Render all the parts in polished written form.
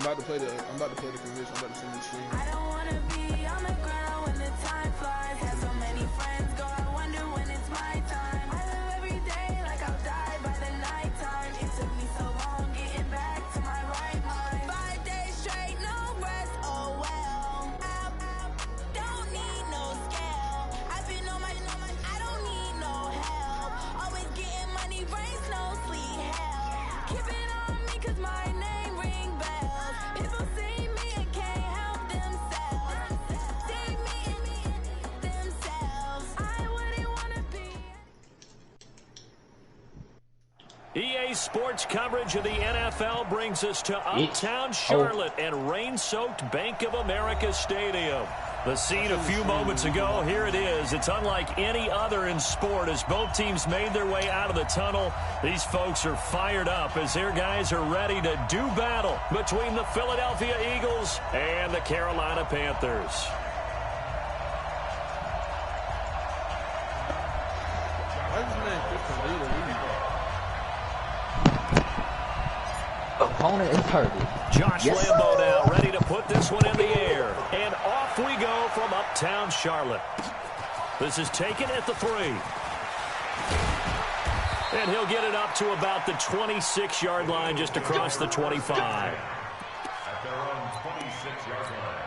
about to play the convention. I'm about to send you stream. I don't wanna be on the ground when the time flies. Have so many friends go, I wonder when it's my time. I live every day like I'll die by the night time. It took me so long getting back to my right mind. 5 days straight, no rest, oh well. Don't need no scale. I've been on my, I don't need no help. Always getting money, rains, no sleet, hell. Keep it on me cause my name ring bells. People see me and can't help themselves. See me and themselves. I wouldn't wanna be. EA Sports coverage of the NFL brings us to Uptown Charlotte and rain-soaked Bank of America Stadium. The scene a few moments ago, here it is. It's unlike any other in sport as both teams made their way out of the tunnel. These folks are fired up as their guys are ready to do battle between the Philadelphia Eagles and the Carolina Panthers. Opponent is hurt. Josh Lambo now ready to put this one in the air. And off we go from Uptown Charlotte. This is taken at the 3. And he'll get it up to about the 26-yard line just across the 25. At their own 26-yard line.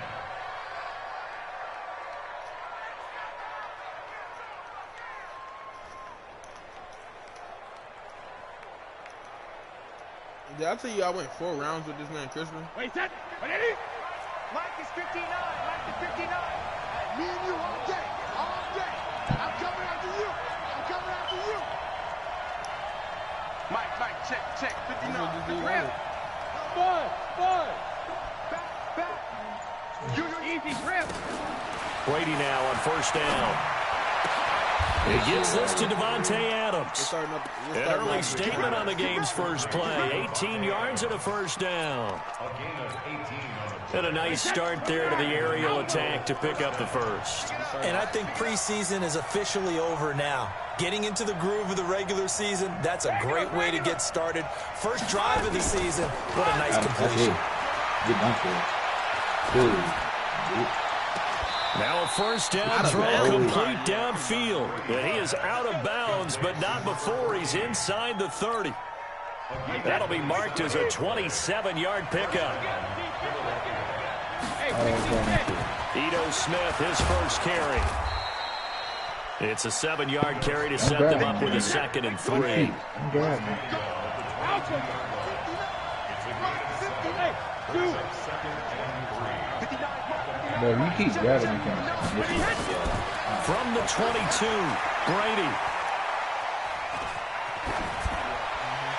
Did I tell you I went 4 rounds with this man, Crispin? Wait, set. Ready? Mike is 59. Mike is 59. Me and you all day. All day. I'm coming after you. I'm coming after you. Mike, check. 59. Grip. Boy. Back. Easy grip. Brady now on first down. He gets this to Devontae Adams. An early statement on the game's first play. 18 yards and a first down. And a nice start there to the aerial attack to pick up the first. And I think preseason is officially over now. Getting into the groove of the regular season, that's a great way to get started. First drive of the season, what a nice completion. Now a first down throw complete downfield. And he is out of bounds, but not before he's inside the 30. That'll be marked as a 27-yard pickup. Ito Smith, his first carry. It's a 7-yard carry to set them up with a 2nd and 3. Bro, you keep grabbing me. From the 22, Brady.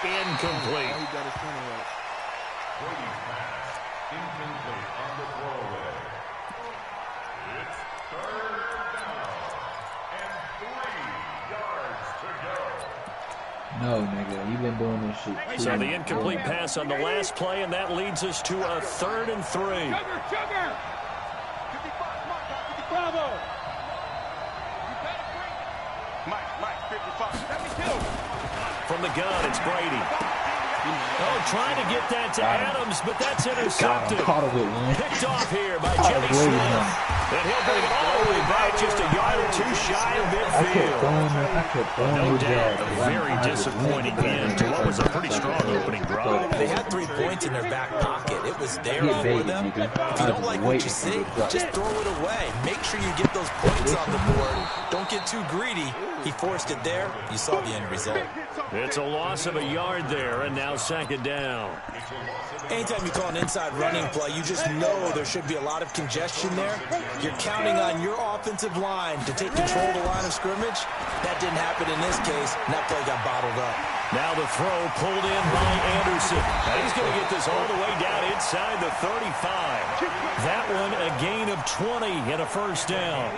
Incomplete. Brady's pass. Incomplete on the throwaway. It's 3rd down. And 3 yards to go. No, nigga, you've been doing this shit. So the incomplete pass on the last play, and that leads us to a 3rd and 3. Sugar. Bravo. Mike, 55. 72. From the gun, it's Brady. Oh, trying to get that to Adams, but that's intercepted. Picked off here by Jimmy Smith. And he'll bring it all the way back just a yard or 2 shy of midfield. No doubt, a very disappointing end to what was a pretty strong opening drive. They had 3 points in their back pocket. It was there for them. If you don't like what you see, just throw it away. Make sure you get those points on the board. Don't get too greedy. He forced it there. You saw the end result. It's a loss of a yard there, and now 2nd down. Anytime you call an inside running play, you just know there should be a lot of congestion there. You're counting on your offensive line to take control of the line of scrimmage. That didn't happen in this case, and that play got bottled up. Now the throw pulled in by Anderson. And he's going to get this all the way down inside the 35. That one a gain of 20 and a first down.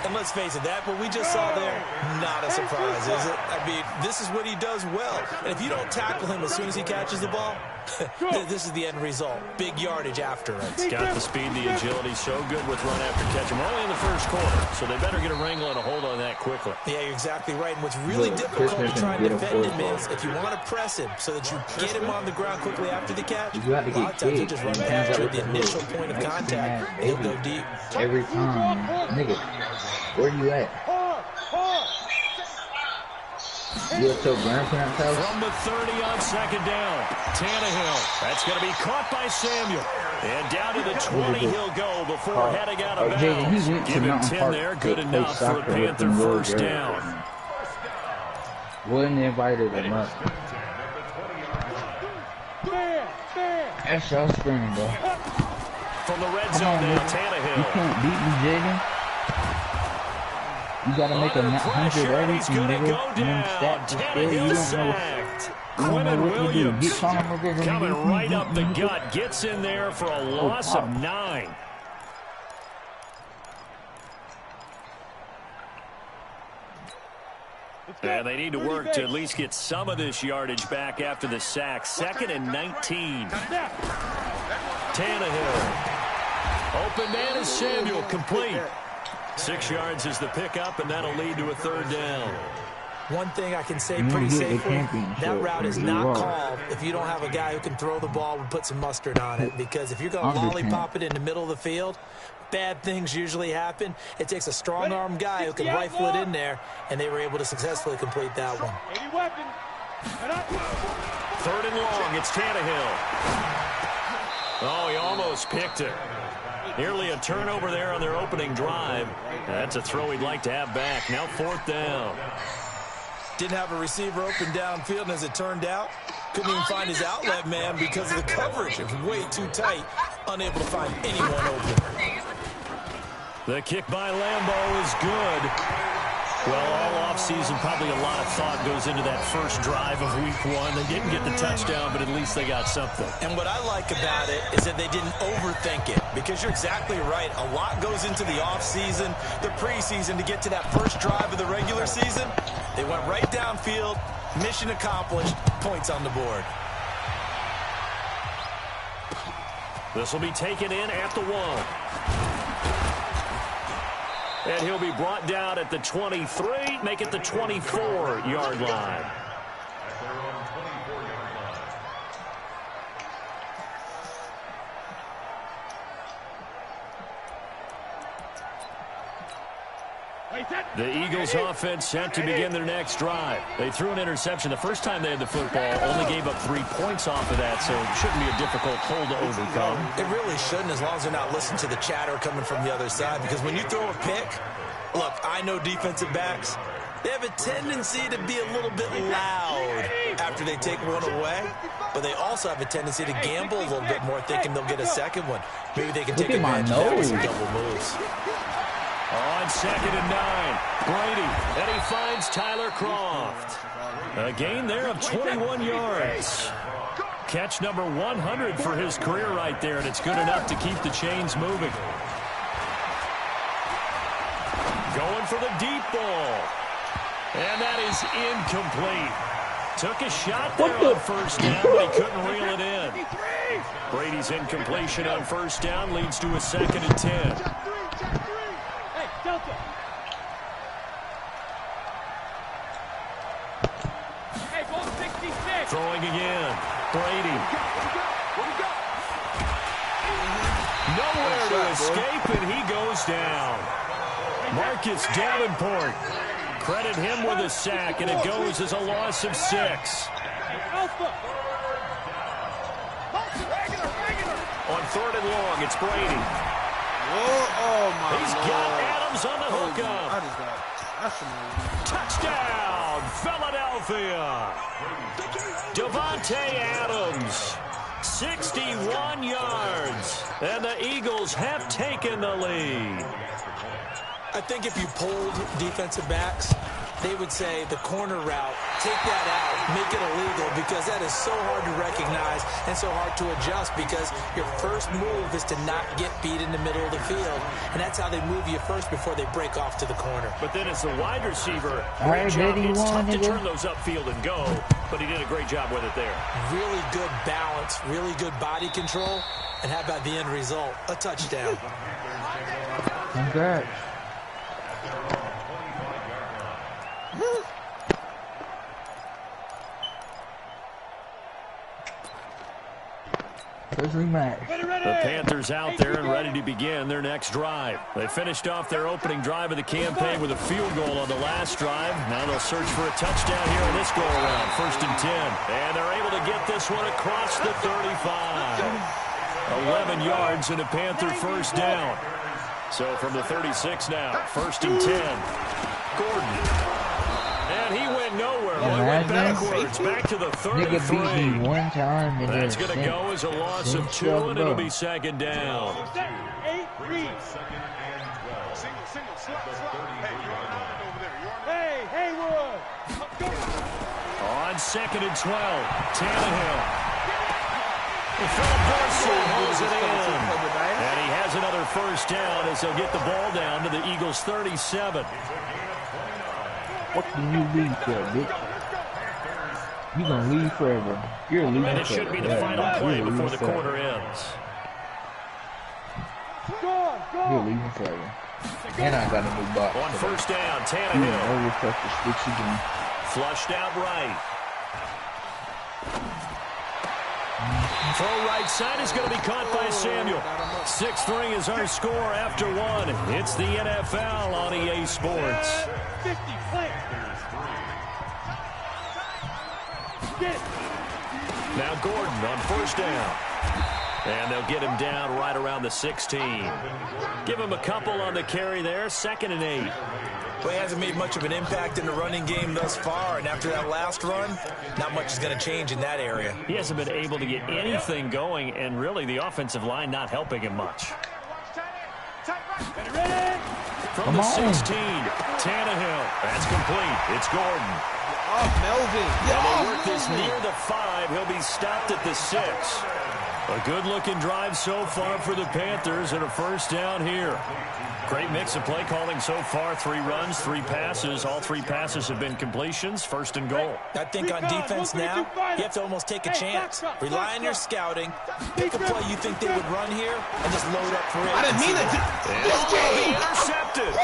And let's face it, that what we just saw there, not a surprise, is it? I mean, this is what he does well. And if you don't tackle him as soon as he catches the ball, this is the end result. Big yardage after it. He's got the speed, the agility, so good with run after catch. We're only in the first quarter, so they better get a wrangle and a hold on that quickly. Yeah, you're exactly right. And what's really difficult to try and defend him in is, if you want to press him so that you get him on the ground quickly after the catch, You got to a lot of get times you kicked. just run past you at the initial point of contact, and he'll go deep. Every time. Nigga, where you at? You at your grandparents' house? From the 30 on second down, Tannehill. That's going to be caught by Samuel. And down to the 20 he'll go before heading out of bounds. Give him 10 there, good enough for a Panther first down. Wouldn't invited him up. That's your screen, bro. From the red zone now, Tannehill. You can't beat me, Jaden. You gotta make a 100 everything, nigga. And then stack the still. You don't know what to do. Get some coming right up the gut. Gets in there for a loss of 9. And they need to work to at least get some of this yardage back after the sack. 2nd and 19. Tannehill. Open man is Samuel, complete. 6 yards is the pickup, and that'll lead to a 3rd down. One thing I can say pretty safely, that route is not called if you don't have a guy who can throw the ball and put some mustard on it. Because if you're going to lollipop it in the middle of the field, bad things usually happen. It takes a strong-arm guy who can rifle it in there, and they were able to successfully complete that one. 3rd and long, it's Tannehill. Oh, he almost picked it. Nearly a turnover there on their opening drive. That's a throw he'd like to have back. Now 4th down. Didn't have a receiver open downfield, and as it turned out, couldn't even find his outlet man because of the coverage. It was way too tight, unable to find anyone open. The kick by Lambeau is good. Well, all offseason, probably a lot of thought goes into that first drive of week 1. They didn't get the touchdown, but at least they got something. And what I like about it is that they didn't overthink it, because you're exactly right. A lot goes into the offseason, the preseason, to get to that first drive of the regular season. They went right downfield, mission accomplished, points on the board. This will be taken in at the 1. And he'll be brought down at the 23, make it the 24-yard line. The Eagles offense set to begin their next drive. They threw an interception the first time they had the football, only gave up 3 points off of that, so it shouldn't be a difficult hole to overcome. It really shouldn't, as long as they're not listening to the chatter coming from the other side, because when you throw a pick, look, I know defensive backs, they have a tendency to be a little bit loud after they take one away, but they also have a tendency to gamble a little bit more, thinking they'll get a second one. Maybe they can take advantage of that with some double moves. On 2nd and 9, Brady, and he finds Tyler Croft. A gain there of 21 yards. Catch number 100 for his career right there, and it's good enough to keep the chains moving. Going for the deep ball. And that is incomplete. Took a shot there on 1st down, but he couldn't reel it in. Brady's incompletion on 1st down leads to a 2nd and 10. Throwing again. Brady. Nowhere to escape, and he goes down. Marcus Davenport. Credit him with a sack, and it goes as a loss of 6. On 3rd and long, it's Brady. Oh my He's Lord. got Adams on the hookup. I just got Touchdown, Philadelphia. Davante Adams, 61 yards, and the Eagles have taken the lead. I think if you polled defensive backs, they would say the corner route, take that out, make it illegal, because that is so hard to recognize and so hard to adjust, because your first move is to not get beat in the middle of the field, and that's how they move you first before they break off to the corner. But then as the wide receiver, great job. It's tough to turn those upfield and go, but he did a great job with it there. Really good balance, really good body control, and how about the end result? A touchdown. Congrats. First rematch. The Panthers out there and ready to begin their next drive. They finished off their opening drive of the campaign with a field goal on the last drive. Now they'll search for a touchdown here on this go-around. 1st and 10. And they're able to get this one across the 35. 11 yards and a Panther first down. So from the 36 now, 1st and 10. Gordon. And he went nowhere. He went backwards, back to the 33. Nigga beat me one time and That's going to go as a loss of 2, and it'll be 2nd down. Hey, Haywood! On 2nd and 12, Tannehill. Philip Dorsey holds it in. And he has another first down as they'll get the ball down to the Eagles' 37. What do you leave for, bitch? You gonna leave forever. You're leaving forever. And it should be the final play before the quarter ends. You're leaving forever. And I got a new box. On first down, You Tannehill. never touch the sticks again. Flushed out right. Throw right side is going to be caught by Samuel. 6-3 is our score after 1. It's the NFL on EA Sports. 50 play. Now Gordon on first down. And they'll get him down right around the 16. Give him a couple on the carry there. 2nd and 8. Well, he hasn't made much of an impact in the running game thus far, and after that last run, not much is going to change in that area. He hasn't been able to get anything going, and really the offensive line not helping him much. From the 16, Tannehill. That's complete. It's Gordon. Oh, Melvin. And they work this near the 5. He'll be stopped at the 6. A good-looking drive so far for the Panthers and a first down here. Great mix of play calling so far. 3 runs, 3 passes. All 3 passes have been completions. 1st and goal. I think on defense now, you have to almost take a chance. Rely on your scouting. Pick a play you think they would run here and just load up for it. I didn't mean it. It's going to be intercepted.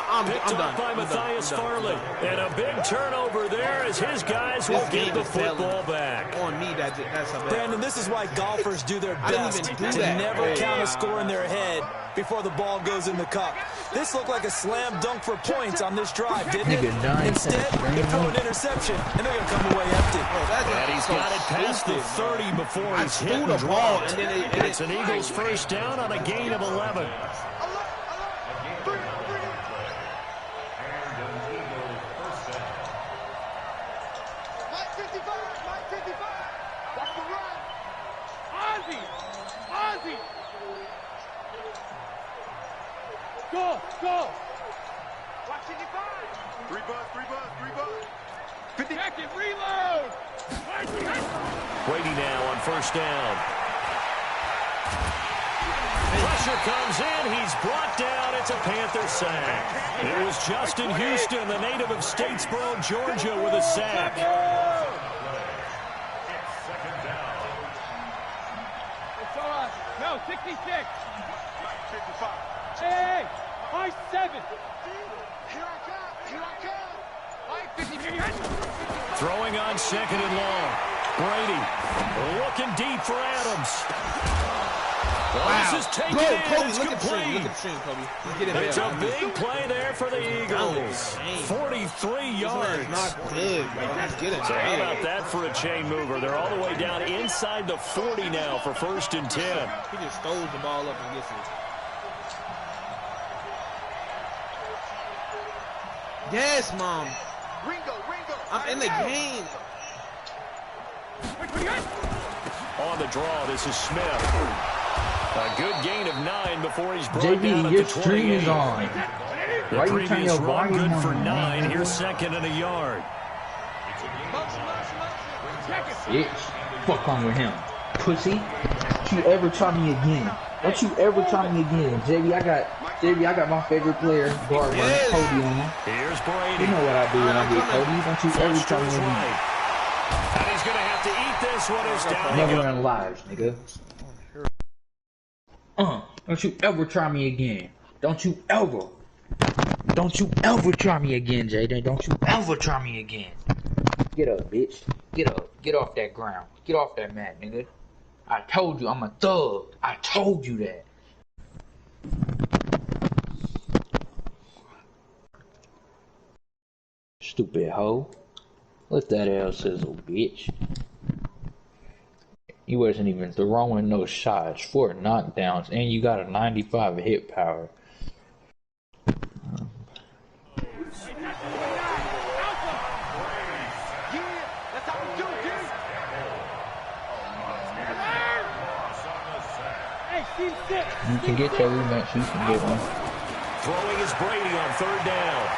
I'm Picked up by Matthias Farley. And a big turnover there as his guys will get the football back. On me, that's a bad. Brandon, this is why golfers do their best to never count a score in their head before the ball goes in the cup. This looked like a slam dunk for points on this drive, didn't it? Instead, they throw an interception, and they're going to come away empty. And he's got it past the 30 before he's hit and dropped. It's an Eagles first down on a gain of 11. Go! Watch it, 3 bucks. 50 Second, reload! Brady now on first down. Pressure comes in. He's brought down. It's a Panther sack. It was Justin Houston, the native of Statesboro, Georgia, with a sack. It's all right. No, 66. 55. Hey! My 7. Here I come. My 50. Throwing on 2nd and long. Brady looking deep for Adams. Wow. This is taken Go, in. Kobe, It's look at the complete. stream. Look at the stream, Kobe. He's getting It's a there. big play there for the Eagles. 43 yards. Not good, bro. He's getting So how there. about that for a chain mover? They're all the way down inside the 40 now for 1st and 10. He just throws the ball up and gets it. Yes, Mom. Ringo. I'm in the game. On the draw, this is Smith. A good gain of 9 before he's brought down JB, at your the stream 28. is on. The Why you turn previous your run volume good for on, 9. man? Here's 2nd and a yard. Bitch, fuck on with him. Pussy. Don't you ever try me again. Don't you ever try me again. JB, I got my favorite player, guard, Yes. Cody on. Here's Brady. You know what I do when I get Cody. Don't you ever Flushed to try me his again. right. And he's going to have to eat this one as down he Never goes. in lives, nigga. Don't you ever try me again. Don't you ever try me again, Jaden. Don't you ever try me again. Get up, bitch. Get up. Get off that ground. Get off that mat, nigga. I told you I'm a thug. I told you that. Stupid hoe. Let that L sizzle, bitch. You wasn't even throwing no shots, 4 knockdowns, and you got a 95 hit power. You can get your rematch, you can get one. Throwing is Brady on 3rd down.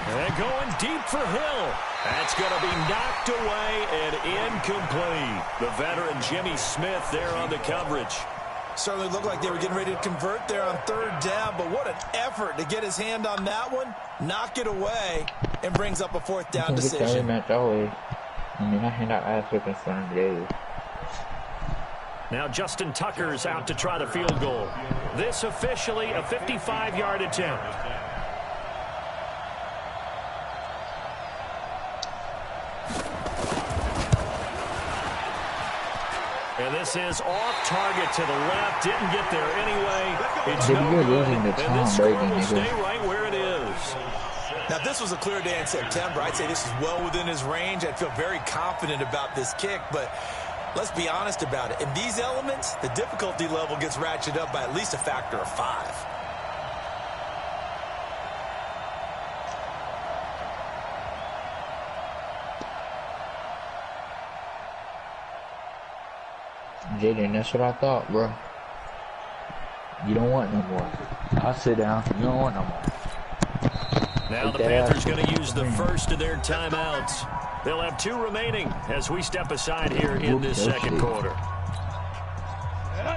And going deep for Hill. That's going to be knocked away and incomplete. The veteran Jimmy Smith there on the coverage. Certainly looked like they were getting ready to convert there on 3rd down, but what an effort to get his hand on that one, knock it away, and brings up a 4th down decision. Rematch always. I mean, I hand out ass whipping for him today. Now Justin Tucker's out to try the field goal. This officially a 55-yard attempt. And this is off target to the left. Didn't get there anyway. It's no good. And this score will stay right where it is. Now, if this was a clear day in September, I'd say this is well within his range. I'd feel very confident about this kick, but let's be honest about it. In these elements, the difficulty level gets ratcheted up by at least a factor of 5. Jaden, that's what I thought, bro. You don't want no more. I'll sit down. You don't want no more. Now the Panthers going to use the first of their timeouts. They'll have 2 remaining as we step aside here in this second quarter.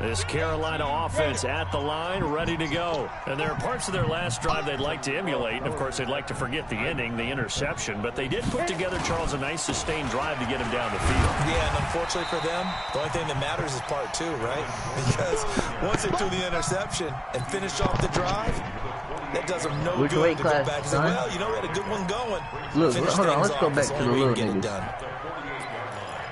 This Carolina offense at the line, ready to go. And there are parts of their last drive they'd like to emulate. And, of course, they'd like to forget the ending, the interception. But they did put together, Charles, a nice sustained drive to get him down the field. Yeah, and unfortunately for them, the only thing that matters is part 2, right? Because once they threw the interception and finished off the drive, that does them no good to go back and say, well, you know, we had a good one going. Look, hold on, let's go back to the little niggas.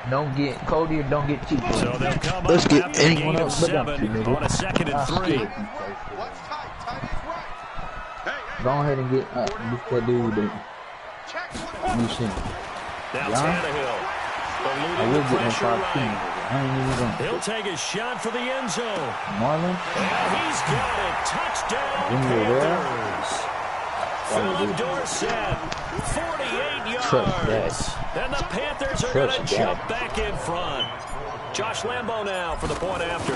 Don't get Cody or don't get cheap. So they'll come let's up get after anyone gain else of but 7 on a 2nd and 3. Go ahead and get this that dude that you seen. Now Tannehill. I will get him 5 teams. I ain't even going. He'll take a shot for the end zone. Marlon. And he's got it. Touchdown Panthers. Philip Dorsett, 48 yards. And the Panthers are going to jump back in front. Josh Lambo now for the point after.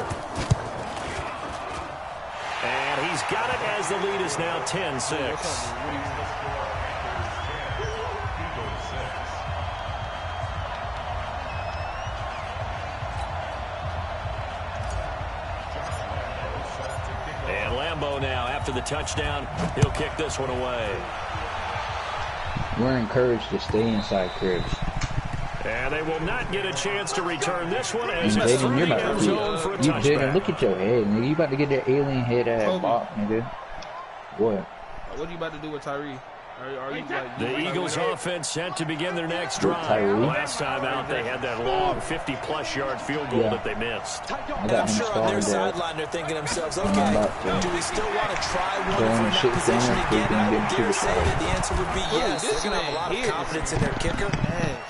And he's got it as the lead is now 10-6. Now after the touchdown, he'll kick this one away. We're encouraged to stay inside cribs. And they will not get a chance to return this one as it's Jaden, you're about to Jaden, look at your head, nigga. You about to get that alien head ass bop, nigga. What? What are you about to do with Tyree? Are you like the Eagles offense set to begin their next drive. Last time out, they had that long 50-plus yard field goal that they missed. And I'm sure on their sideline, they're thinking to themselves, okay, do we still want to try one from that position again? And I would dare say that the answer would be yes. They're going to have a lot of confidence in their kicker.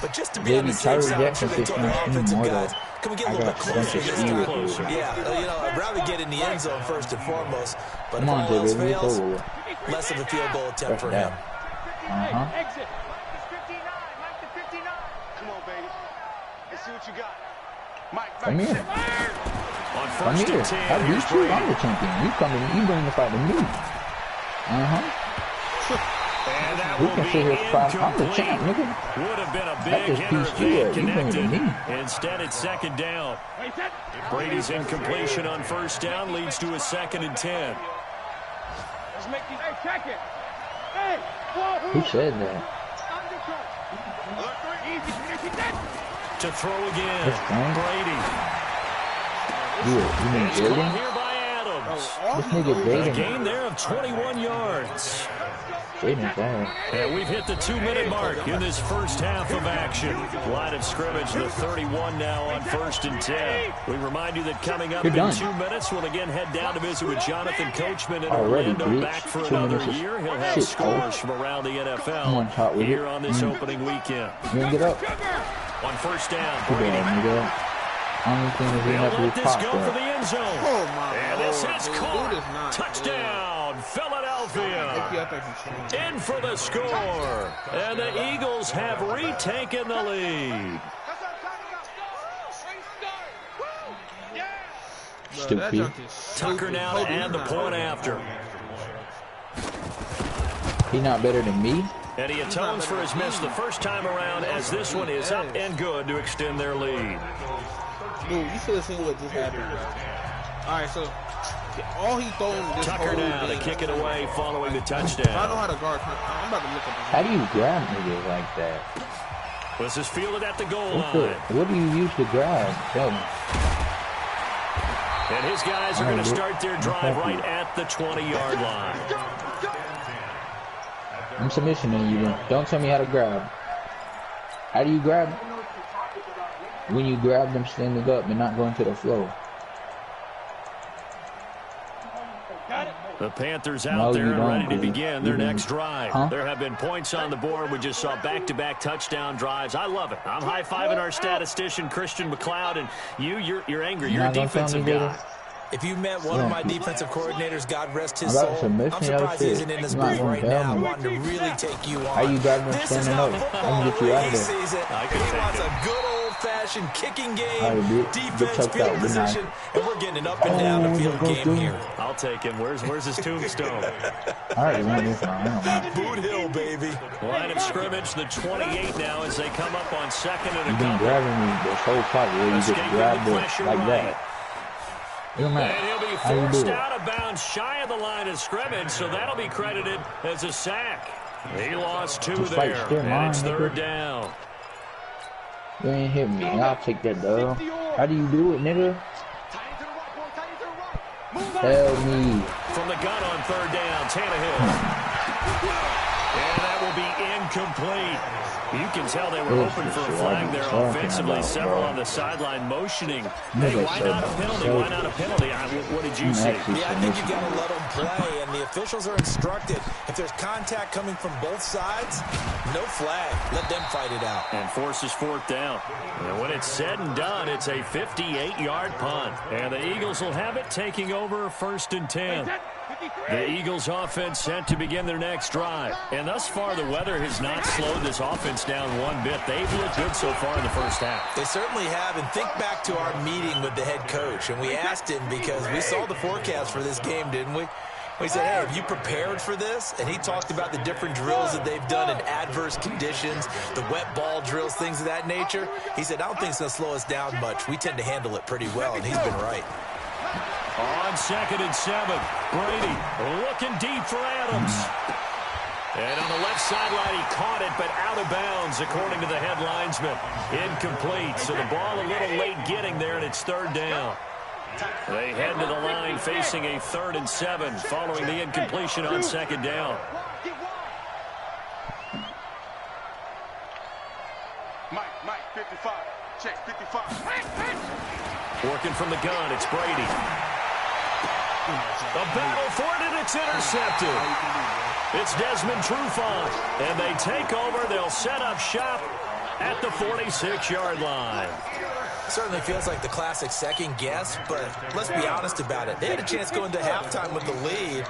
But just to be on the safe side, I'm sure they told their offensive guys, can we get a little bit closer this time? Yeah, you know, I'd rather get in the end zone first and foremost. But if all else fails, less of a field goal attempt for him. Exit. It's 59. Mike to 59. Come on, baby. Let's see what you got. Mike, come here. Come here. I beat you. I'm the champion. You coming? You bring the fight to me. We can sit here fight. I'm the champ, nigga. Would have been a big hitter if they connected. Instead, it's 2nd down. Brady's incompletion on 1st down leads to a 2nd and 10. Let's make these. Hey, check it. Hey. Who said that? To throw again, Brady. You mean Jaden? Here by Adams. This nigga A Jaden. gain there of 21 yards. straight in fast. And we've hit the 2-minute mark in this first half of action. Line of scrimmage, the 31 now on 1st and 10. We remind you that coming up in 2 minutes, we'll again head down to visit with Jonathan Coachman in Orlando, back for another year. He'll have scores from around the NFL here on this opening weekend. Get up. On 1st down, Brady. Only thing is we have to let this go that. for the end zone. Oh my and this is Lord, caught. Touchdown, Philadelphia. In for the score. And the Eagles have retaken the lead. Stupid. Tucker now to add the point after. He not better than me? And he atones for his miss the first time around, as this one is up and good to extend their lead. Dude, you should have seen what just happened, bro. All right, so all he throwing this Tucker now to kick it away following the touchdown. I know how to guard. I'm about to look at this. How do you grab niggas like that? This is fielded at the goal line. What do you use to grab? Tell me. And his guys are going to start their drive right at the 20-yard line. I'm submissioning you. Don't tell me how to grab. How do you grab? When you grab them standing up and not going to the flow. The Panthers out there ready to begin their next drive. Huh? There have been points on the board. We just saw back-to-back touchdown drives. I love it. I'm high-fiving our statistician, Christian McLeod, and you're angry. You're a defensive guy. If you met one of my defensive coordinators, God rest his soul, I'm surprised he isn't in this booth right now wanting to really take you on. How you driving them standing up? I'm going to get you out of there. He sees it. He wants a good old-fashioned kicking game, defense, field position, and we're getting an up-and-down the field game here. I'll take him. Where's his tombstone? All right, run this one. Boot Hill, baby. Line of scrimmage, the 28 now as they come up on 2nd and a You've been couple. grabbing me this whole fight where you just grab it like that. And he'll be forced out of bounds shy of the line of scrimmage, so that'll be credited as a sack. He lost 2 there, and it's 3rd down. You ain't hit me. I'll take that, dog. How do you do it, nigga? Tell me. From the gun on 3rd down, Tannehill. And that will be incomplete. You can tell they were hoping for a flag there offensively. Several on the sideline motioning. Hey, why not a penalty? Why not a penalty? What did you see? Yeah, I think you got to let them play, and the officials are instructed. If there's contact coming from both sides, no flag. Let them fight it out. And forces 4th down. And when it's said and done, it's a 58-yard punt. And the Eagles will have it, taking over 1st and 10. The Eagles offense set to begin their next drive. And thus far, the weather has not slowed this offense down one bit. They've looked good so far in the first half. They certainly have. And think back to our meeting with the head coach. And we asked him, because we saw the forecast for this game, didn't we? We said, hey, have you prepared for this? And he talked about the different drills that they've done in adverse conditions, the wet ball drills, things of that nature. He said, I don't think it's going to slow us down much. We tend to handle it pretty well, and he's been right. On 2nd and 7, Brady looking deep for Adams. And on the left sideline, he caught it, but out of bounds, according to the head linesman. Incomplete, so the ball a little late getting there, and it's 3rd down. They head to the line facing a 3rd and 7 following the incompletion on 2nd down. Mike, 55. Check, 55. Working from the gun, it's Brady. A battle for it, and it's intercepted. It's Desmond Trufant, and they take over. They'll set up shop at the 46-yard line. Certainly feels like the classic second guess, but let's be honest about it. They had a chance going to halftime with the lead.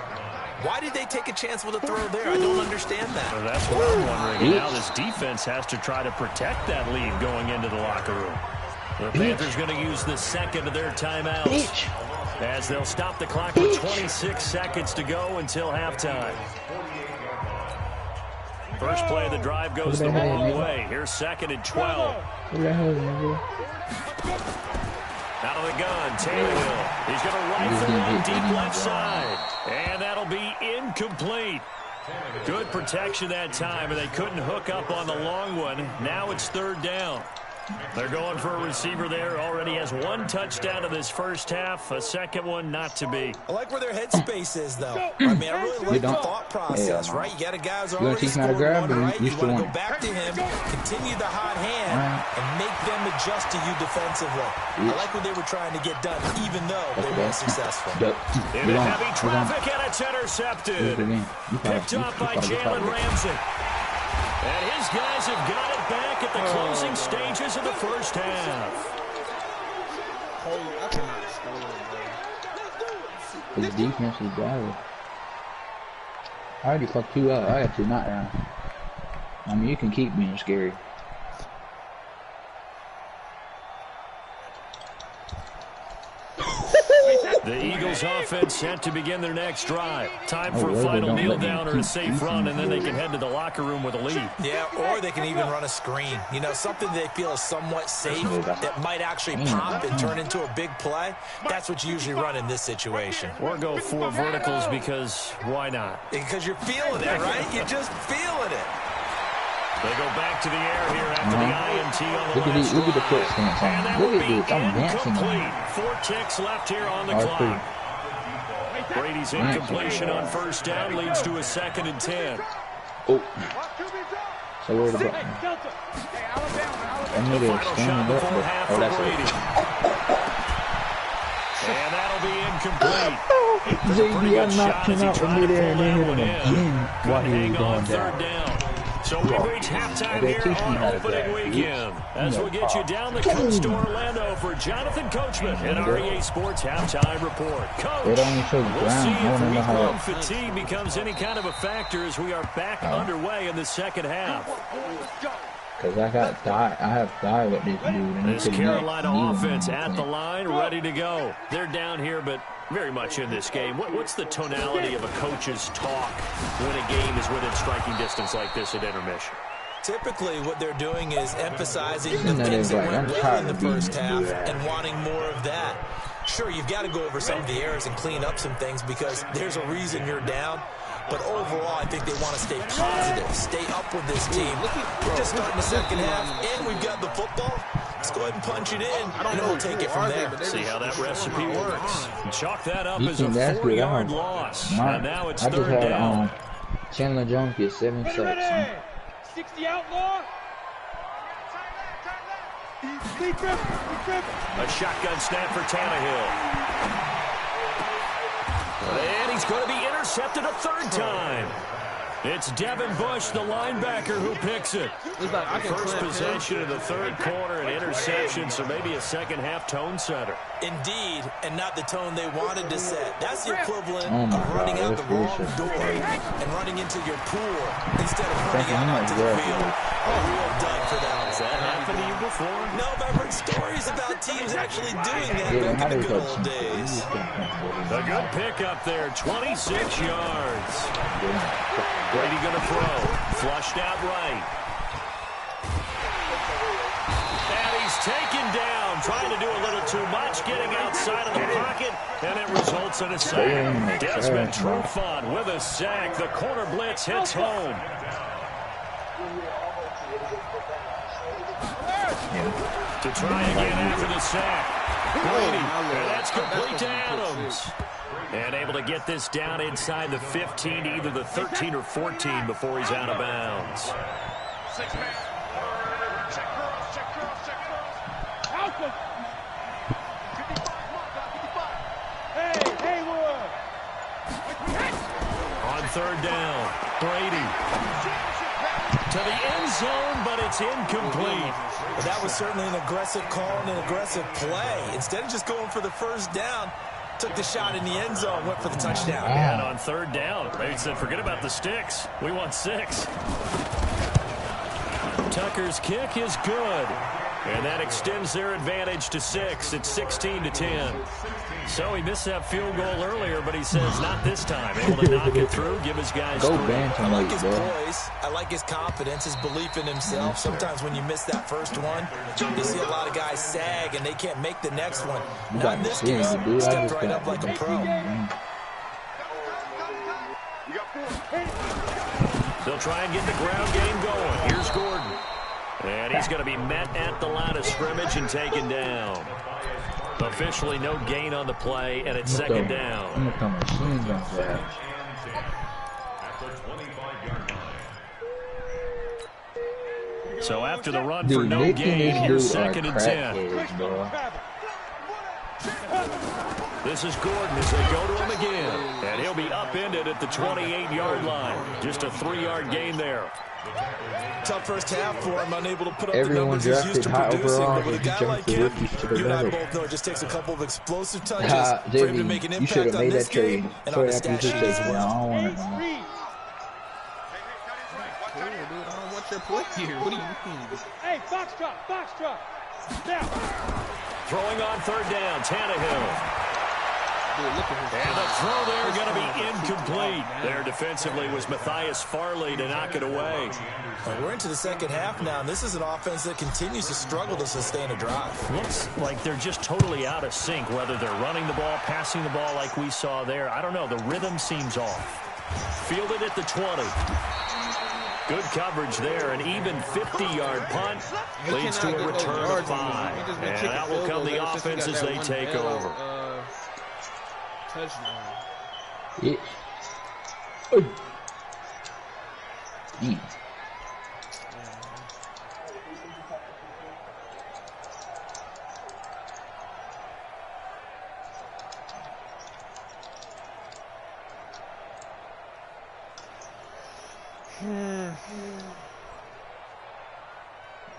Why did they take a chance with a throw there? I don't understand that. Well, that's what I'm wondering. Now this defense has to try to protect that lead going into the locker room. The Panthers going to use the 2nd of their timeouts as they'll stop the clock with 26 seconds to go until halftime. First play of the drive goes the wrong way. Here's 2nd and 12. Out of the gun, Tannehill. He's going to rifle it deep left side. And that'll be incomplete. Good protection that time, and they couldn't hook up on the long one. Now it's 3rd down. They're going for a receiver there. Already has 1 touchdown in this first half. A second one not to be. I like where their headspace is, though. I mean, I really like the thought process, right? You got a guy who's already scored one, right? You want to go back to him, continue the hot hand, and make them adjust to you defensively. I like what they were trying to get done, even though they weren't successful. Into heavy traffic, and it's intercepted. Picked up by Jalen Ramsey. And his guys have got it back at the closing stages of the first half. I cannot score, His defense is bad. I already fucked 2 up. I got 2 knockdowns. I mean, you can keep being scary. The Eagles offense set to begin their next drive. Time for a final kneel down or a safe run, and then they can head to the locker room with a lead. Yeah, or they can even run a screen. You know, something they feel is somewhat safe that might actually pop and turn into a big play. That's what you usually run in this situation. Or go 4 verticals because why not? Because you're feeling it, right? You're just feeling it. They go back to the air here after the INT on the last Look at the foot drive. stance. And that Look will at be this. I'm dancing. incomplete. 4 ticks left here on the clock. Brady's incompletion on first down leads to a 2nd and 10. Oh. So where the button? The final shot before half for Brady. And that'll be incomplete. JB, I knocked him out from midair and then hit him again while he was going down. So we reach halftime here on opening weekend. As we'll get you down the coast to Orlando for Jonathan Coachman and our EA Sports Halftime Report. Coach, we'll see if week 1 fatigue becomes any kind of a factor as we are back underway in the second half. Because I have died with this dude. This Carolina offense at the line, ready to go. They're down here, but very much in this game. What's the tonality of a coach's talk when a game is within striking distance like this at intermission? Typically, what they're doing is emphasizing the things that went well in the first half and wanting more of that. Sure, you've got to go over some of the errors and clean up some things because there's a reason you're down. But overall, I think they want to stay positive, stay up with this team. We're just starting the second half, and we've got the football. Let's go ahead and punch it in, and then we'll take it from there. See how that recipe works. Chalk that up as a 4-yard loss. And now it's 3rd down. Chandler Jones gets 7 sacks. 60 outlaw. A shotgun snap for Tannehill. And he's going to be intercepted a 3rd time. It's Devin Bush, the linebacker, who picks it. First possession of the 3rd quarter, an interception, so maybe a second-half tone setter. Indeed, and not the tone they wanted to set. That's the equivalent of running out the wrong door and running into your pool instead of running out onto the field. A real dud for that. Has that happened to you before? No, but I've heard stories about teams actually doing that back in the good old days. A good pickup there, 26 yards. Brady going to throw. Flushed out right. And he's taken down. Trying to do a little too much. Getting outside of the pocket. And it results in a sack. Desmond Trufant with a sack. The corner blitz hits home. To try again after the sack. Brady. And that's complete to Adams. And able to get this down inside the 15, either the 13 or 14 before he's out of bounds. On 3rd down, Brady. To the end zone, but it's incomplete. But that was certainly an aggressive call and an aggressive play. Instead of just going for the first down, took the shot in the end zone, went for the touchdown. And on 3rd down, Brady said, forget about the sticks. We want 6. Tucker's kick is good. And that extends their advantage to 6. It's 16-10. So he missed that field goal earlier, but he says not this time. Able to knock it through, give his guys 3. I like his poise. I like his confidence, his belief in himself. Sometimes when you miss that first one, you see a lot of guys sag and they can't make the next one. Not in this case. Stepped right up like a pro. They'll try and get the ground game going. Here's Gordon. And he's going to be met at the line of scrimmage and taken down. Officially no gain on the play, and it's second down. So after the run for no gain, here's second and 10. This is Gordon as they go to him again. And he'll be upended at the 28-yard line. Just a 3-yard gain there. Tough first half for him, unable to put up the numbers he's used to producing. But with a guy like him, you and I both know it just takes a couple of explosive touches for him to make an impact on this game and on the stat sheet as well. Your play here. What do you mean? Hey, box drop. Now. Throwing on third down, Tannehill. Dude, look at his and the throw there going to be incomplete. There defensively was Matthias Farley to knock it away. We're into the second half now, and this is an offense that continues to struggle to sustain a drive. Looks like they're just totally out of sync, whether they're running the ball, passing the ball like we saw there. I don't know. The rhythm seems off. Fielded at the 20. Good coverage there. An even 50-yard punt leads to a return of 5. And that will come the offense as they take over. Touchdown. Yeah.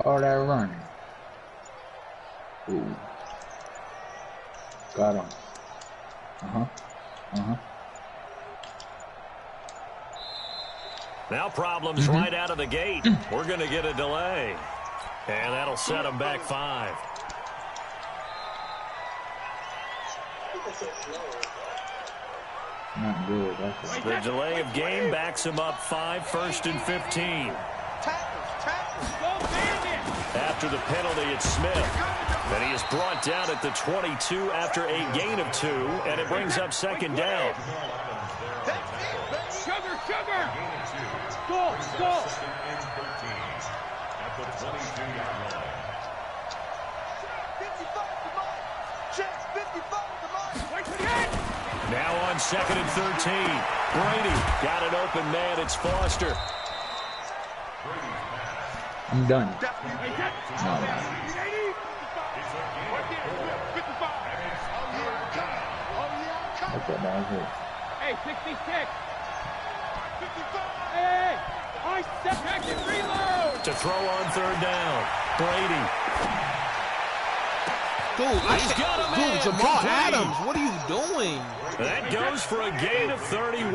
All that running. Ooh. Got him. Now problems right out of the gate. We're going to get a delay. And that'll set them back 5. Not good. The delay of game backs him up 5, first and 15. After the penalty, it's Smith. And he is brought down at the 22 after a gain of 2, and it brings up second down. Sugar! Go! At the 22-yard line. 55. Now on second and 13. Brady got an open man. It's Foster. I'm done. Okay, that was it. Hey, 66. 55. Hey, I step back and reload. To throw on third down. Brady. Dude, He's got a man. Jamal Complete. Adams, what are you doing? That goes for a gain of 31.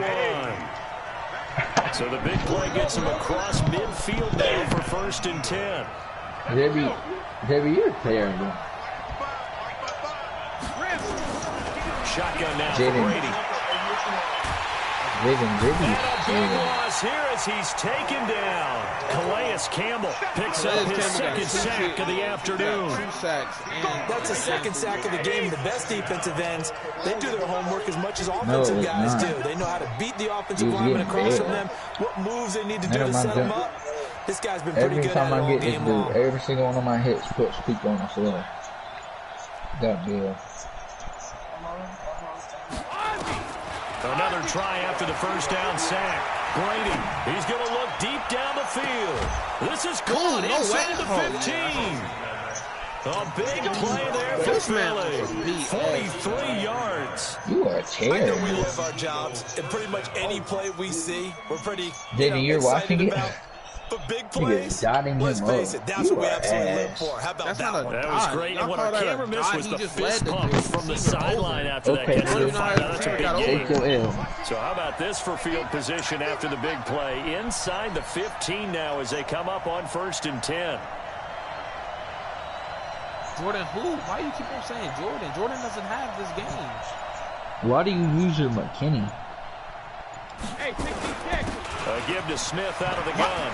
So the big play gets him across midfield now for first and 10. Debbie, you're a player, bro. Shotgun now for Jaden. Brady. And a big loss here as he's taken down. Calais Campbell picks up his second sack of the afternoon. 2 sacks. That's a second sack of the game. The best defensive ends, they do their homework as much as offensive guys do. They know how to beat the offensive lineman across from them, what moves they need to do to set them up. This guy's been pretty good at it all game long. Every single one of my hits puts people on the floor. That deal. Another try after the first down sack. Brady, he's going to look deep down the field. This is caught inside the 15. A big play there for Philly. 43 yards. You are a I terror. know we love our jobs, and pretty much any play we see, we're pretty You're watching it? about. But big You're plays, dotting let's him face up. it, that's You what we are absolutely ass. live for. How about that one? That was great. And what our camera missed was the fist pump from the sideline after that. Okay, That's a big take your game. L. So how about this for field position after the big play? Inside the 15 now as they come up on first and 10. Jordan who? Why do you keep on saying Jordan? Jordan doesn't have this game. Why do you use your McKinney? Hey, 66. A give to Smith out of the gun.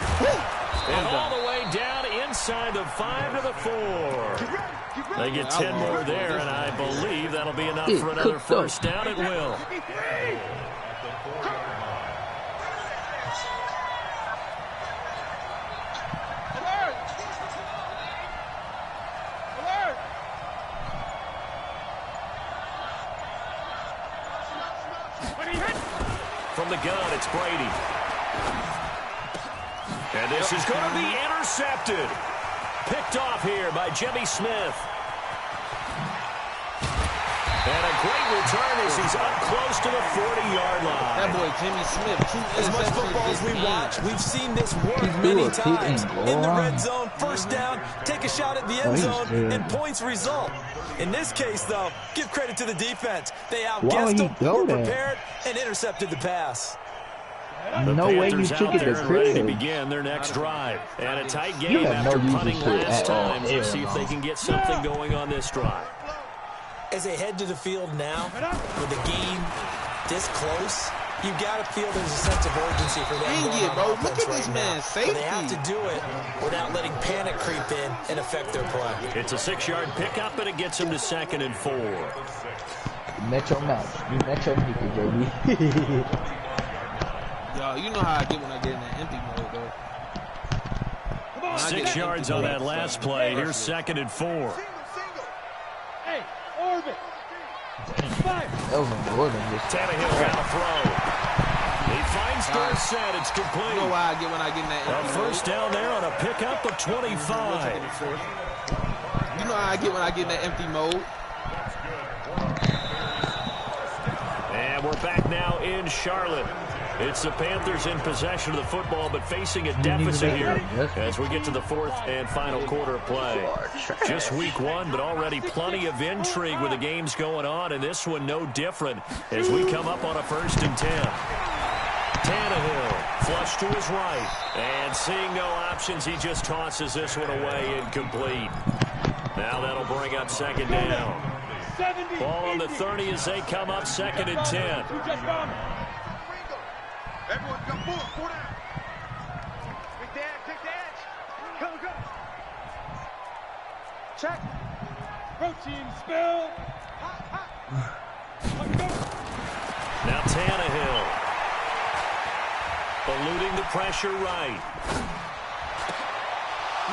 And all the way down inside the 5 to the 4. They get 10 more there, and I believe that'll be enough for another first down. It will. from the gun, it's Brady. And this is going to be intercepted. Picked off here by Jimmy Smith. And a great return as he's up close to the 40-yard line. That boy Jimmy Smith. As much football as we watch, we've seen this work many times. In the red zone, first down, take a shot at the end zone, and points result. In this case, though, give credit to the defense. They outguessed them, were prepared, and intercepted the pass. No way you took it to ready to begin their next drive. And a tight game after punting last time. Let's see if they can get something going on this drive. As they head to the field now, with the game this close, you got to feel there's a sense of urgency for them going on offense. Look at this man's safety. But they have to do it without letting panic creep in and affect their play. It's a 6-yard pickup, and it gets them to 2nd and 4. You met your match. You met your people, baby. Yo, you know how I get when I get in that empty mode, though. 6 yards on that last play. Here's 2nd and 4. Hey, orbit. Tannehill got a throw. He finds third set. It's complete. You know why I get when I get in that empty mode? First down there on a pickup of 25. You know how I get when I get in that empty mode. And we're back now in Charlotte. It's the Panthers in possession of the football, but facing a deficit here as we get to the 4th and final quarter of play. Just week 1, but already plenty of intrigue with the games going on, and this one no different as we come up on a 1st and 10. Tannehill flush to his right, and seeing no options, he just tosses this one away incomplete. Now that'll bring up 2nd down. Ball on the 30 as they come up 2nd and 10. Everyone come forward, pull down. Take the edge. Go. Check. Protein spill. Now Tannehill. Eluding the pressure right.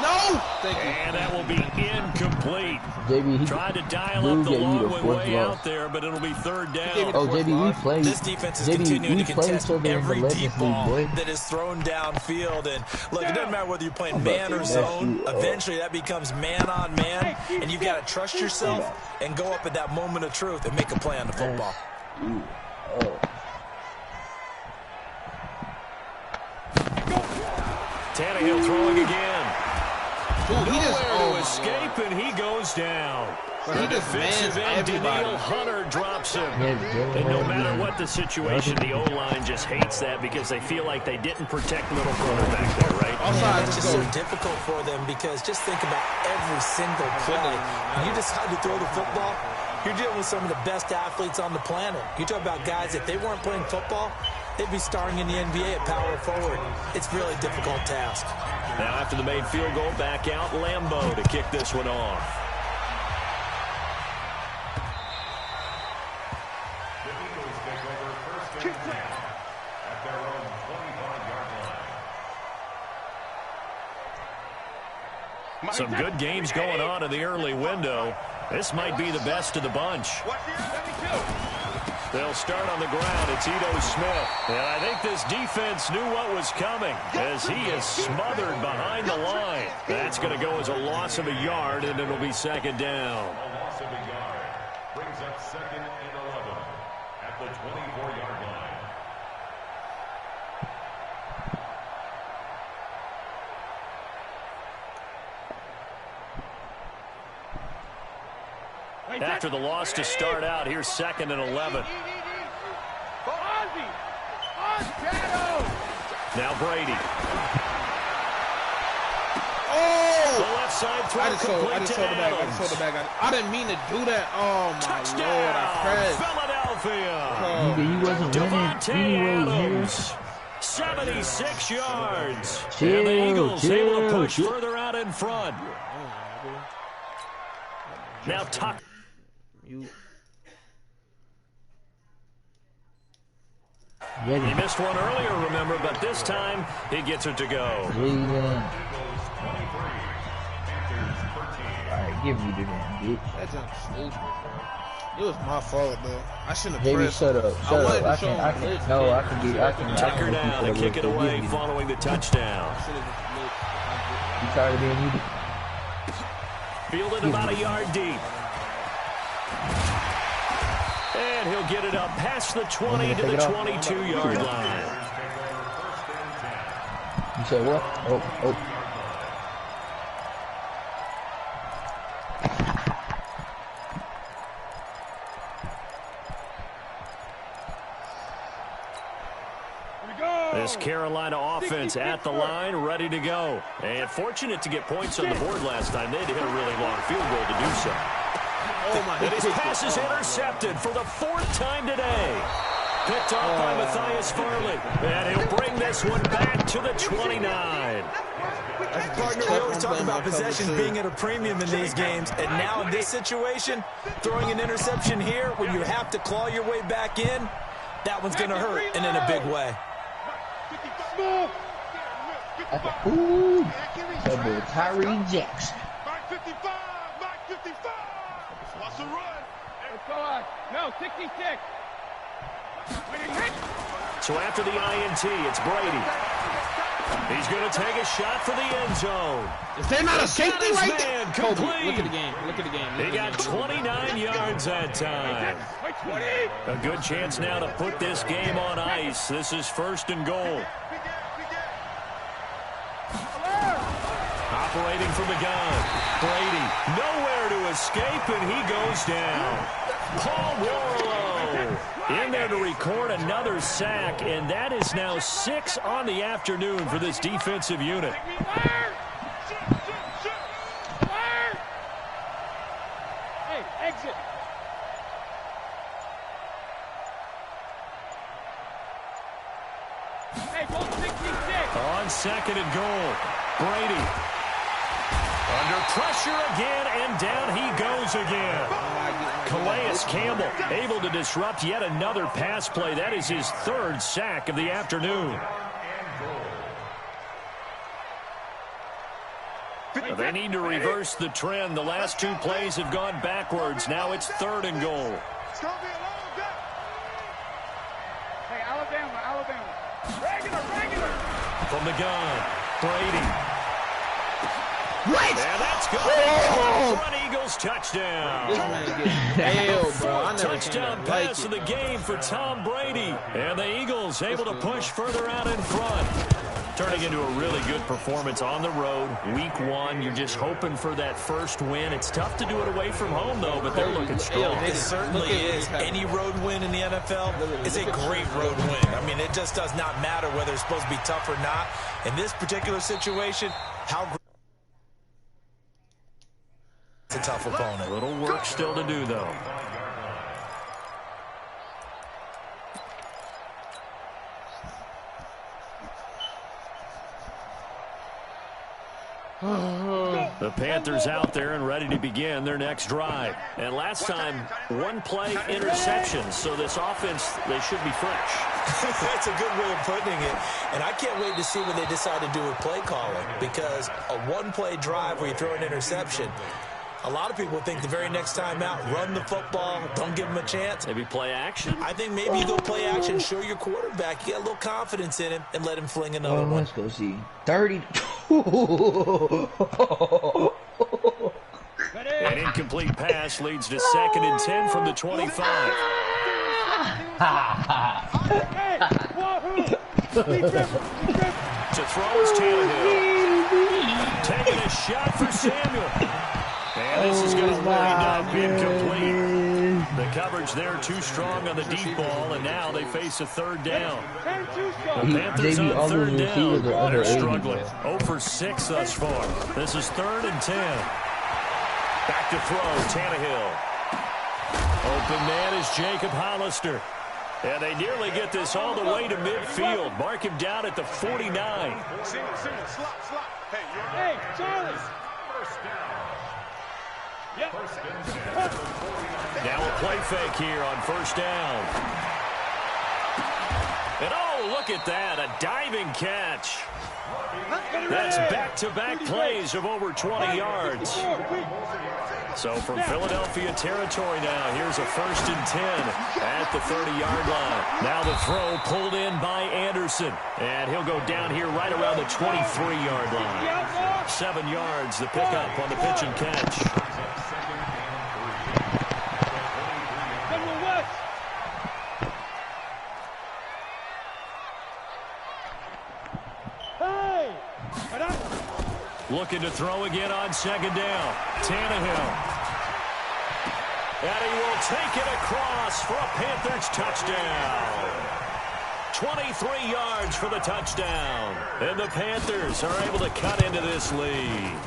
No! And that will be incomplete. JB, he tried to dial up the long way out there, but it'll be 3rd down. Oh, JB, we played. This defense is continuing to contest every deep ball that is thrown downfield. And look, it doesn't matter whether you're playing man or zone. Eventually, that becomes man on man, and you've got to trust yourself and go up at that moment of truth and make a play on the football. Tannehill throwing again. Dude, Nowhere to escape, and he goes down. The defensive end, Daniil Hunter, drops him. And no matter what the situation, the O-line just hates that because they feel like they didn't protect little brother back there, right? It's just so difficult for them because just think about every single play. When you decide to throw the football, you're dealing with some of the best athletes on the planet. You talk about guys, if they weren't playing football, they'd be starring in the NBA at power forward. It's a really difficult task. Now after the made field goal, back out Lambeau to kick this one off. Some good games going on in the early window. This might be the best of the bunch. They'll start on the ground. It's Ito Smith. And I think this defense knew what was coming as he is smothered behind the line. That's going to go as a loss of a yard, and it'll be 2nd down. A loss of a yard brings up 2nd and 11 at the 24-yard line. After the loss to start out, here's 2nd and 11. Now Brady. Oh! The left side throw complete to Adams. I didn't mean to do that. Oh, my Touchdown, Lord. I pressed. Philadelphia. He wasn't winning anyway, 76 yards. Chill, And the Eagles able to push chill. further out in front. Now Tuck. He missed one earlier, remember, but this time he gets it to go. Alright, give me the damn bitch. That junk's stupid. It was my fault, bro. I shouldn't have JB, pressed. shut up. Shut up. I can Tucker down to kick it away following the touchdown. You tired of being muted? Fielded about a yard deep. And he'll get it up past the 20 to the 22-yard line. You said what? Oh. This Carolina offense at the line, ready to go. And fortunate to get points on the board last time. They had to hit a really long field goal to do so. And his pass is intercepted for the 4th time today. Picked off by Matthias Farley. And he'll bring this one back to the 29. Partner, we always talk about possessions being at a premium in these games, and now in this situation, throwing an interception here when you have to claw your way back in, that one's going to hurt, and in a big way. Ooh, that boy Tyree Jackson. Mark 55, Mark 55. What's the run? Let's go on. No, 66. So after the INT, it's Brady. He's going to take a shot for the end zone. Is there not a safety right there? Complete. Look at the game. Look at the game. He got 29 yards that time. A good chance now to put this game on ice. This is 1st and goal. Operating from the gun. Brady nowhere to escape, and he goes down. Paul Warlow in there to record another sack, and that is now 6 on the afternoon for this defensive unit. Hey, exit. Hey, go 66. On 2nd and goal, Brady under pressure again, and down he goes again. Calais Campbell able to disrupt yet another pass play. That is his 3rd sack of the afternoon. They need to reverse the trend. The last 2 plays have gone backwards. Now it's 3rd and goal. It's going to be a long day. Hey, Alabama. Regular. From the gun, Brady. Right. And that's good. Front Eagles touchdown. This man gets nailed, bro. I never Touchdown pass of the game for Tom Brady. And the Eagles able to push further out in front. Turning into a really good performance on the road. Week 1, you're just hoping for that first win. It's tough to do it away from home, though, but they're looking strong. It certainly is. Any road win in the NFL is a great road win. I mean, it just does not matter whether it's supposed to be tough or not. In this particular situation, how great. It's a tough opponent. A little work still to do, though. The Panthers out there and ready to begin their next drive. And last time, 1-play interception. So this offense, they should be fresh. That's a good way of putting it. And I can't wait to see what they decide to do with play calling. Because a 1-play drive where you throw an interception, a lot of people think the very next time out, run the football, don't give them a chance. Maybe play action. I think maybe you go play action, show your quarterback, you got a little confidence in him, and let him fling another one. Let's go see. 30. An incomplete pass leads to 2nd and 10 from the 25. To throw is Tannehill. Taking a shot for Samuel. And this is going to wind up incomplete. The coverage there too strong on the deep ball, and now they face a 3rd down. The Panthers on 3rd down. They're struggling. 0 for 6 thus far. This is 3rd and 10. Back to throw, Tannehill. Open man is Jacob Hollister. And they nearly get this all the way to midfield. Mark him down at the 49. Hey, Charlie. Now a play fake here on 1st down. And oh, look at that, a diving catch. That's back-to-back plays of over 20 yards. So from Philadelphia territory now, here's a 1st and 10 at the 30-yard line. Now the throw pulled in by Anderson. And he'll go down here right around the 23-yard line. 7 yards, the pickup on the pitch and catch. Looking to throw again on 2nd down. Tannehill. And he will take it across for a Panthers touchdown. 23 yards for the touchdown. And the Panthers are able to cut into this lead.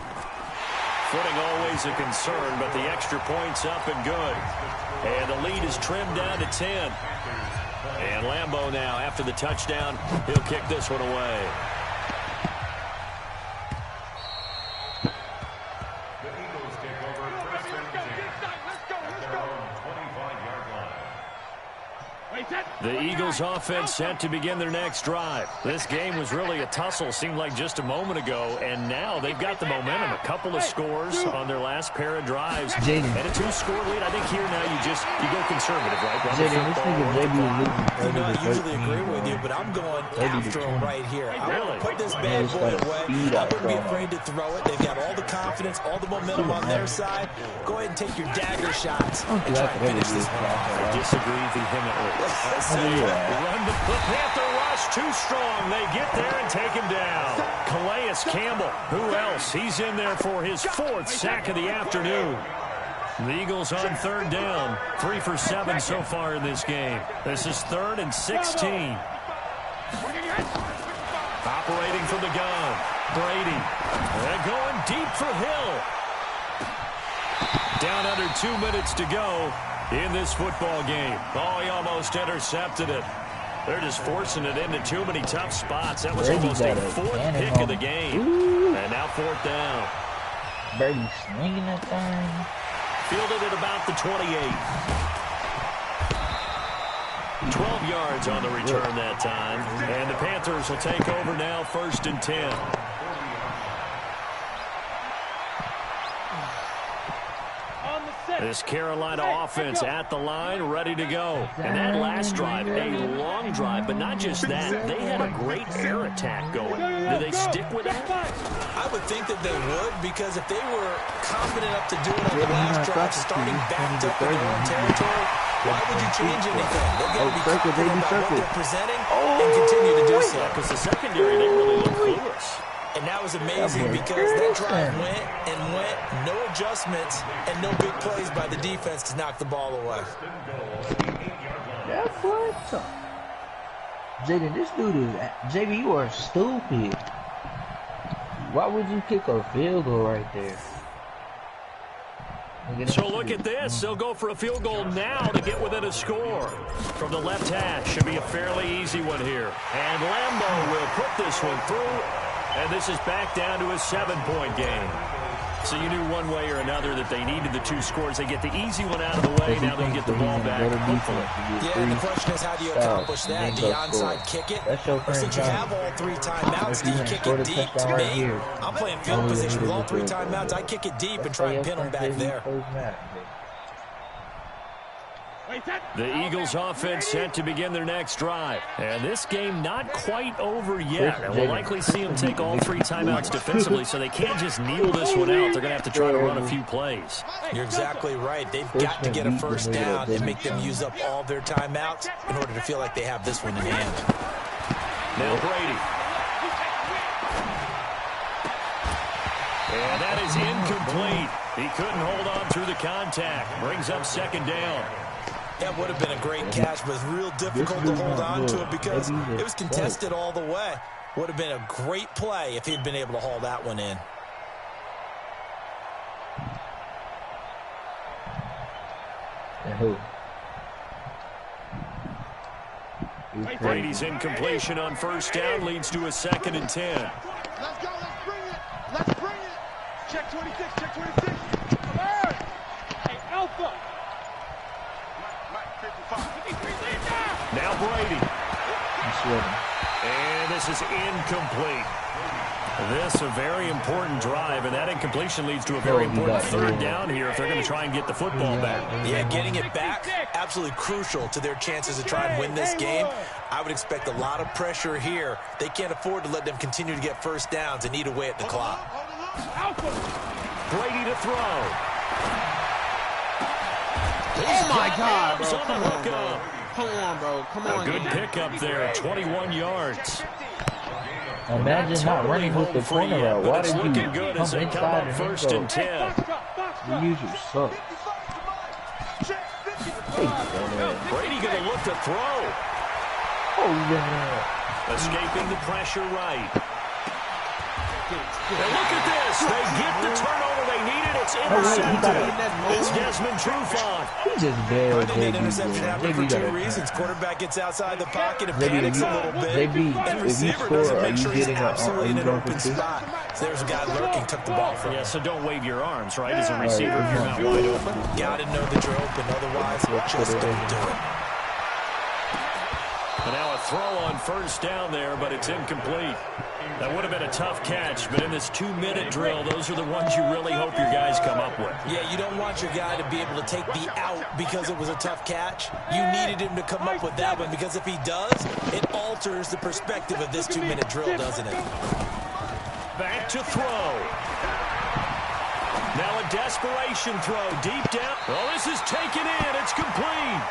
Footing always a concern, but the extra point's up and good. And the lead is trimmed down to 10. And Lambeau now, after the touchdown, he'll kick this one away. The Eagles offense set to begin their next drive. This game was really a tussle, seemed like just a moment ago, and now they've got the momentum. A couple of scores on their last pair of drives. Jaden. And a 2-score lead. I think here now you go conservative, right? Jaden, this nigga JB is losing. I usually agree with you, but I'm going after him right here. I'm going to put this bad boy away. I wouldn't be afraid to throw it. They've got all the confidence, all the momentum on their side. Go ahead and take your dagger shots and try to finish this one off. I disagree vehemently. The Panther rush too strong. They get there and take him down. Calais Campbell. Who else? He's in there for his 4th sack of the afternoon. The Eagles on 3rd down. 3 for 7 so far in this game. This is 3rd and 16. Operating from the gun. Brady. And going deep for Hill. Down under 2 minutes to go in this football game. Oh, he almost intercepted it. They're just forcing it into too many tough spots. That was almost a 4th pick of the game. Ooh. And now 4th down. Brady slinging that thing. Fielded at about the 28. 12 yards on the return that time. And the Panthers will take over now, 1st and 10. This Carolina offense at the line, ready to go. And that last drive, a long drive, but not just that. They had a great air attack going. Do they stick with that? I would think that they would, because if they were confident enough to do it on the last drive, starting back up in their own territory, why would you change anything? They're going to be confident about what they're presenting and continue to do so. Because the secondary, they really look clueless. And that was amazing because that drive went and went, no adjustments, and no big plays by the defense to knock the ball away. That's what? Jaden, this dude is... JB, you are stupid. Why would you kick a field goal right there? So look at this. They'll go for a field goal now to get within a score. From the left hash, should be a fairly easy one here. And Lambeau will put this one through. And this is back down to a 7-point game. So you knew one way or another that they needed the 2 scores. They get the easy one out of the way. Now they'll get the ball back, hopefully. Yeah, and the question is, how do you accomplish that? Do you onside kick it? Or since you have all 3 timeouts, do you kick it deep? To me, I'm playing field position with all 3 timeouts. I kick it deep and try and pin them back there. The Eagles offense set to begin their next drive. And this game not quite over yet. And we'll likely see them take all 3 timeouts defensively, so they can't just kneel this one out. They're going to have to try to run a few plays. You're exactly right. They've got to get a 1st down and make them use up all their timeouts in order to feel like they have this one in hand. Now Brady. And that is incomplete. He couldn't hold on through the contact. Brings up 2nd down. That would have been a great catch, but it's real difficult to hold on to it because it was contested all the way. Would have been a great play if he'd been able to haul that one in. Brady's incompletion on 1st down leads to a 2nd and 10. Let's go, let's bring it. Let's bring it. Check 26, check 26. Hey, Alpha. Now Brady. And this is incomplete. This a very important drive, and that incompletion leads to a very important third down here if they're going to try and get the football back. Yeah, getting it back, absolutely crucial to their chances to try and win this game. I would expect a lot of pressure here. They can't afford to let them continue to get first downs and eat away at the clock. Brady to throw. Oh, my God, bro. Come on, bro. Come on, bro. Come on. A good pickup there, 21 yards. Imagine not running with the corner out. Why did you looking good as they come up first and 10. You usually suck. Brady going to look to throw. Oh, yeah. Escaping the pressure right. And look at this. They get the turnover they needed. It's intercepted. It's Desmond Trufant. He just bailed. I think that interception happened for two reasons. Quarterback gets outside the pocket and panics a little bit. And receiver doesn't make sure he's absolutely in an open spot. So there's a guy lurking, took the ball from him. Yeah, so don't wave your arms, right, as a receiver if you're not wide open. Got to know that you're open. Otherwise, just don't do it. And now a throw on first down there, but it's incomplete. That would have been a tough catch, but in this 2-minute drill, those are the ones you really hope your guys come up with. Yeah, you don't want your guy to be able to take the out because it was a tough catch. You needed him to come up with that one because if he does, it alters the perspective of this 2-minute drill, doesn't it? Back to throw. Now a desperation throw deep down. Oh, this is taken in. It's complete.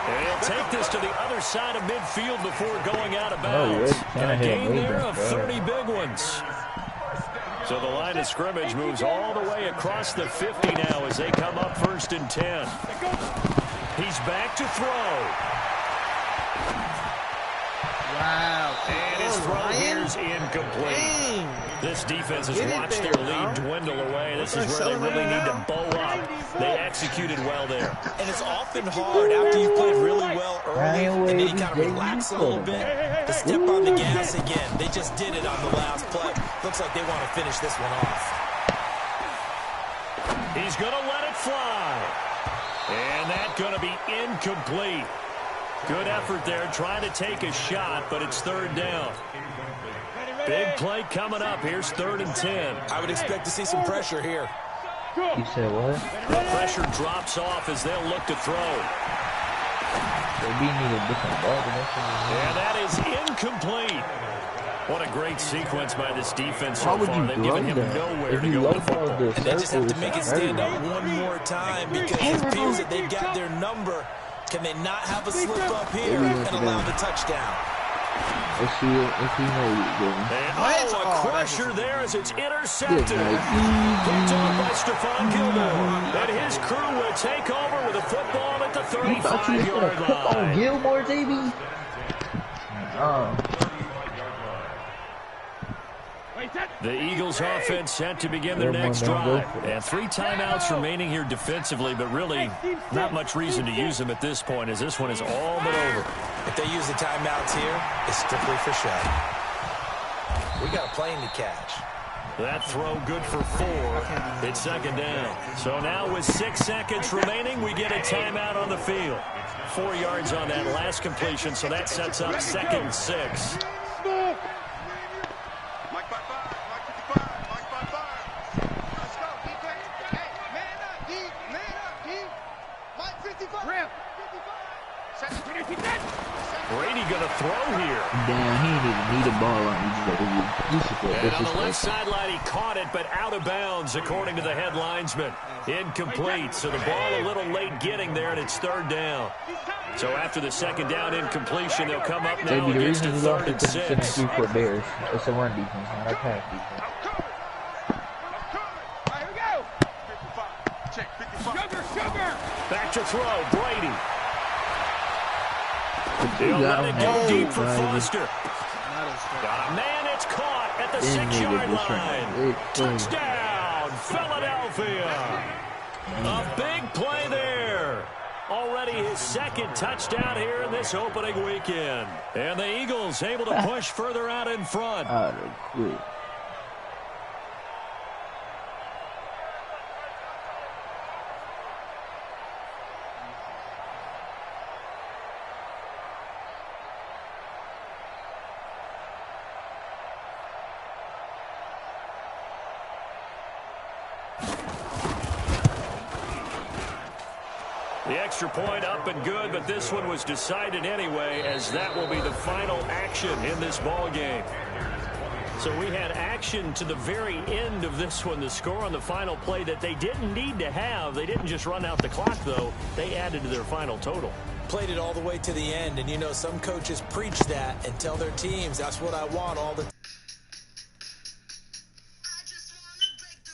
And he'll take this to the other side of midfield before going out of bounds. A gain there of 30 big ones. So the line of scrimmage moves all the way across the 50 now as they come up first and 10. He's back to throw. Wow. And his throw here is incomplete. This defense has watched their lead dwindle away. This is where they really need to bow up. They executed well there. And it's often hard after you've played really well early and then you kind of relax a little bit to step on the gas again. They just did it on the last play. Looks like they want to finish this one off. He's going to let it fly. And that's going to be incomplete. Good effort there, trying to take a shot, but it's third down. Big play coming up. Here's 3rd and 10. I would expect to see some pressure here. You said what? The pressure drops off as they'll look to throw. They need a different ball. And that is incomplete. What a great sequence by this defense so far. They've given him nowhere to go with the football. And they just have to make it stand up one more time because it appears that they've got their number. Can they not have a slip up here and allow the touchdown? Let's see it. Let's see how you doing. And a crusher there as it's intercepted. Picked off by Stephon Gilmore. And his crew will take over with a football at the 35-yard line. Gilmore, JB? The Eagles offense set to begin their next drive. And 3 timeouts remaining here defensively, but really not much reason to use them at this point as this one is all but over. If they use the timeouts here, it's strictly for show. We got a plane to catch. That throw good for 4. It's 2nd down. So now with 6 seconds remaining, we get a timeout on the field. 4 yards on that last completion, so that sets up 2nd and 6. Brady gonna throw here. Damn, he didn't even need a ball on him. And on the left sideline, he caught it, but out of bounds, according to the head linesman. Incomplete, so the ball a little late getting there, and it's 3rd down. So after the 2nd down incompletion, they'll come up now against a 3rd and 6. Bears. It's a run defense, not a pass defense. Back to throw, Brady. He'll let it go deep for Foster. Got a man, it's caught at the 6-yard line. Touchdown, Philadelphia. A big play there. Already his 2nd touchdown here in this opening weekend. And the Eagles able to push further out in front. The extra point up and good, but this one was decided anyway, as that will be the final action in this ball game. So we had action to the very end of this one. The score on the final play that they didn't need to have. They didn't just run out the clock, though. They added to their final total. Played it all the way to the end, and you know some coaches preach that and tell their teams that's what I want all the time.